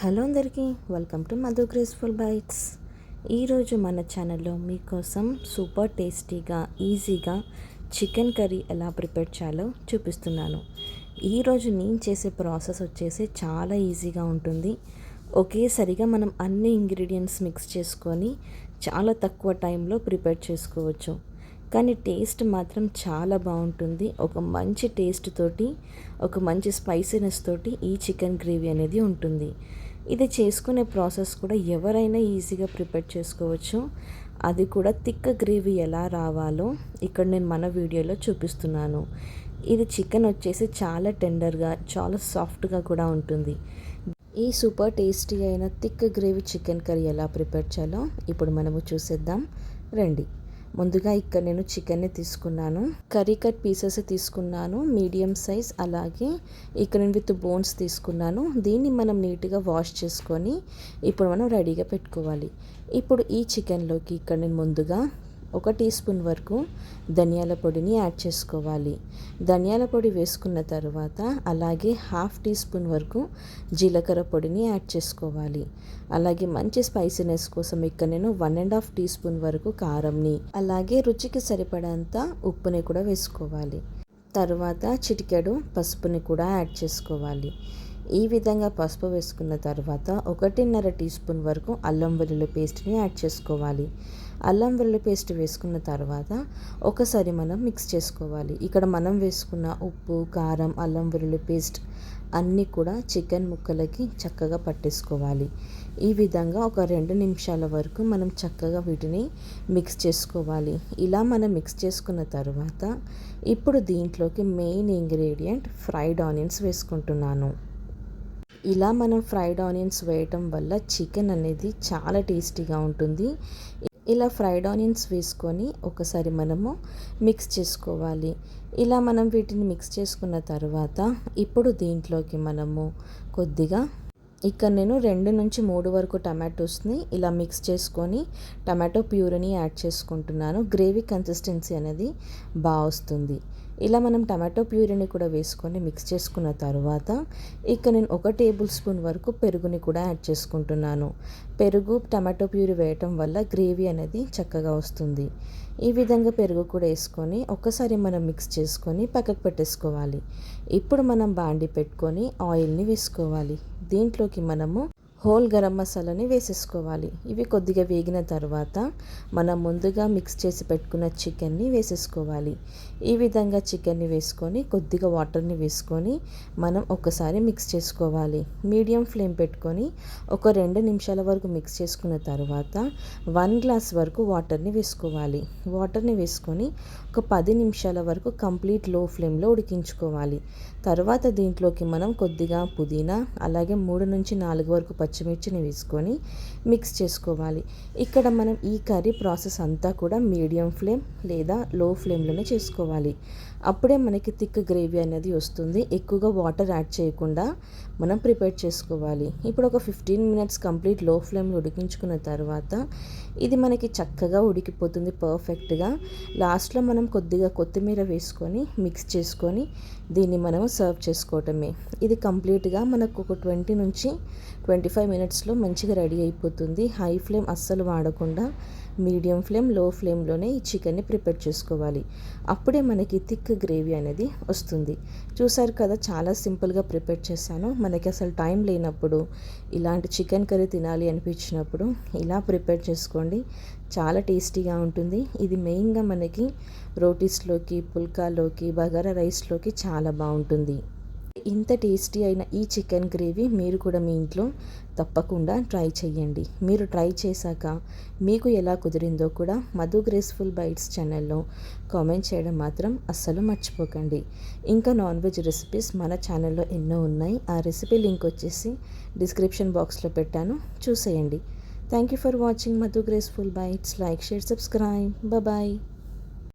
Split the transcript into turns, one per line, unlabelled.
Hello అందరికీ, welcome to Madhu graceful bytes. ఈరోజు మన ఛానల్లో మీకోసం సూపర్ టేస్టీగా ఈజీగా చికెన్ కర్రీ ఎలా ప్రిపేర్ చేయాలో చూపిస్తున్నాను. ఈరోజు నేను చేసే ప్రాసెస్ వచ్చేసి చాలా ఈజీగా ఉంటుంది. ఒకేసారిగా మనం అన్ని ఇంగ్రీడియంట్స్ మిక్స్ చేసుకొని చాలా తక్కువ టైంలో ప్రిపేర్ చేసుకోవచ్చు. కానీ టేస్ట్ మాత్రం చాలా బాగుంటుంది. ఒక మంచి టేస్ట్ తోటి, ఒక మంచి స్పైసీనెస్ తోటి ఈ చికెన్ గ్రేవీ అనేది ఉంటుంది. ఇది చేసుకునే ప్రాసెస్ కూడా ఎవరైనా ఈజీగా ప్రిపేర్ చేసుకోవచ్చు. అది కూడా థిక్ గ్రేవీ ఎలా రావాలో ఇక్కడ నేను మన వీడియోలో చూపిస్తున్నాను. ఇది చికెన్ వచ్చేసి చాలా టెండర్గా, చాలా సాఫ్ట్గా కూడా ఉంటుంది. ఈ సూపర్ టేస్టీ అయిన థిక్ గ్రేవీ చికెన్ కర్రీ ఎలా ప్రిపేర్ చేయాలో ఇప్పుడు మనము చూసేద్దాం రండి. ముందుగా ఇక్కడ నేను చికెన్ని తీసుకున్నాను. కర్రీ కట్ పీసెస్ తీసుకున్నాను, మీడియం సైజ్. అలాగే ఇక్కడ నేను విత్ బోన్స్ తీసుకున్నాను. దీన్ని మనం నీట్గా వాష్ చేసుకొని ఇప్పుడు మనం రెడీగా పెట్టుకోవాలి. ఇప్పుడు ఈ చికెన్లోకి ఇక్కడ నేను ముందుగా 1 టీ స్పూన్ వరకు ధనియాల పొడిని యాడ్ చేసుకోవాలి. ధనియాల పొడి వేసుకున్న తర్వాత అలాగే 1/2 టీ స్పూన్ వరకు జీలకర్ర పొడిని యాడ్ చేసుకోవాలి. అలాగే మంచి స్పైసీనెస్ కోసం ఇక్కడ నేను 1.5 టీ స్పూన్ వరకు కారంని, అలాగే రుచికి సరిపడంత ఉప్పుని కూడా వేసుకోవాలి. తర్వాత చిటికెడు పసుపుని కూడా యాడ్ చేసుకోవాలి. ఈ విధంగా పసుపు వేసుకున్న తర్వాత 1.5 టీ స్పూన్ వరకు అల్లం వెల్లుల్లి పేస్ట్ని యాడ్ చేసుకోవాలి. అల్లం వెల్లుల్లి పేస్ట్ వేసుకున్న తర్వాత ఒకసారి మనం మిక్స్ చేసుకోవాలి. ఇక్కడ మనం వేసుకున్న ఉప్పు, కారం, అల్లం వెల్లుల్లి పేస్ట్ అన్నీ కూడా చికెన్ ముక్కలకి చక్కగా పట్టేసుకోవాలి. ఈ విధంగా ఒక 2 నిమిషాల వరకు మనం చక్కగా వీటిని మిక్స్ చేసుకోవాలి. ఇలా మనం మిక్స్ చేసుకున్న తర్వాత ఇప్పుడు దీంట్లోకి మెయిన్ ఇంగ్రీడియంట్ ఫ్రైడ్ ఆనియన్స్ వేసుకుంటున్నాను. ఇలా మనం ఫ్రైడ్ ఆనియన్స్ వేయటం వల్ల చికెన్ అనేది చాలా టేస్టీగా ఉంటుంది. ఇలా ఫ్రైడ్ ఆనియన్స్ వేసుకొని ఒకసారి మనము మిక్స్ చేసుకోవాలి. ఇలా మనం వీటిని మిక్స్ చేసుకున్న తర్వాత ఇప్పుడు దీంట్లోకి మనము కొద్దిగా ఇక్కడ నేను 2 నుంచి 3 వరకు టమాటోస్ని ఇలా మిక్స్ చేసుకొని టమాటో ప్యూరీని యాడ్ చేసుకుంటున్నాను. గ్రేవీ కన్సిస్టెన్సీ అనేది బాగా వస్తుంది. ఇలా మనం టమాటో ప్యూరీని కూడా వేసుకొని మిక్స్ చేసుకున్న తర్వాత ఇక్కడ నేను 1 టేబుల్ స్పూన్ వరకు పెరుగుని కూడా యాడ్ చేసుకుంటున్నాను. పెరుగు, టమాటో ప్యూరీ వేయటం వల్ల గ్రేవీ అనేది చక్కగా వస్తుంది. ఈ విధంగా పెరుగు కూడా వేసుకొని ఒకసారి మనం మిక్స్ చేసుకొని పక్కకు పెట్టేసుకోవాలి. ఇప్పుడు మనం బాండి పెట్టుకొని ఆయిల్ని వేసుకోవాలి. దీంట్లోకి మనము హోల్ గరం మసాలాని వేసేసుకోవాలి. ఇవి కొద్దిగా వేగిన తర్వాత మనం ముందుగా మిక్స్ చేసి పెట్టుకున్న చికెన్ని వేసేసుకోవాలి. ఈ విధంగా చికెన్ని వేసుకొని కొద్దిగా వాటర్ని వేసుకొని మనం ఒకసారి మిక్స్ చేసుకోవాలి. మీడియం ఫ్లేమ్ పెట్టుకొని ఒక 2 నిమిషాల వరకు మిక్స్ చేసుకున్న తర్వాత 1 గ్లాస్ వరకు వాటర్ని వేసుకోవాలి. వాటర్ని వేసుకొని ఒక 10 నిమిషాల వరకు కంప్లీట్ లో ఫ్లేమ్లో ఉడికించుకోవాలి. తర్వాత దీంట్లోకి మనం కొద్దిగా పుదీనా, అలాగే 3 నుంచి 4 వరకు పచ్చిమిర్చిని వేసుకొని మిక్స్ చేసుకోవాలి. ఇక్కడ మనం ఈ కర్రీ ప్రాసెస్ అంతా కూడా మీడియం ఫ్లేమ్ లేదా లో ఫ్లేమ్లోనే చేసుకోవాలి. అప్పుడే మనకి థిక్ గ్రేవీ అనేది వస్తుంది. ఎక్కువగా వాటర్ యాడ్ చేయకుండా మనం ప్రిపేర్ చేసుకోవాలి. ఇప్పుడు ఒక 15 మినిట్స్ కంప్లీట్ లో ఫ్లేమ్లో ఉడికించుకున్న తర్వాత ఇది మనకి చక్కగా ఉడికిపోతుంది పర్ఫెక్ట్గా. లాస్ట్లో మనం కొద్దిగా కొత్తిమీర వేసుకొని మిక్స్ చేసుకొని దీన్ని మనం సర్వ్ చేసుకోవటమే. ఇది కంప్లీట్గా మనకు ఒక 20 నుంచి 25 మినిట్స్లో మంచిగా రెడీ అయిపోతుంది. హై ఫ్లేమ్ అస్సలు వాడకుండా మీడియం ఫ్లేమ్, లో ఫ్లేమ్లోనే ఈ చికెన్ని ప్రిపేర్ చేసుకోవాలి. అప్పుడే మనకి థిక్ గ్రేవీ అనేది వస్తుంది. చూసారు కదా, చాలా సింపుల్గా ప్రిపేర్ చేశాను. మనకి అసలు టైం లేనప్పుడు, ఇలాంటి చికెన్ కర్రీ తినాలి అనిపించినప్పుడు ఇలా ప్రిపేర్ చేసుకోండి. చాలా టేస్టీగా ఉంటుంది. ఇది మెయిన్గా మనకి రోటీస్లోకి, పుల్కాలోకి, బగారా రైస్లోకి చాలా బాగుంటుంది. ఇంత టేస్టీ అయిన ఈ చికెన్ గ్రేవీ మీరు కూడా మీ ఇంట్లో తప్పకుండా ట్రై చేయండి. మీరు ట్రై చేశాక మీకు ఎలా కుదిరిందో కూడా మధు గ్రేస్ఫుల్ బైట్స్ ఛానల్లో కామెంట్ చేయడం మాత్రం అస్సలు మర్చిపోకండి. ఇంకా నాన్ వెజ్ రెసిపీస్ మన ఛానల్లో ఎన్నో ఉన్నాయి. ఆ రెసిపీ లింక్ వచ్చేసి డిస్క్రిప్షన్ బాక్స్లో పెట్టాను, చూసేయండి. Thank you for watching Madhu graceful bites. Like, share, subscribe. Bye.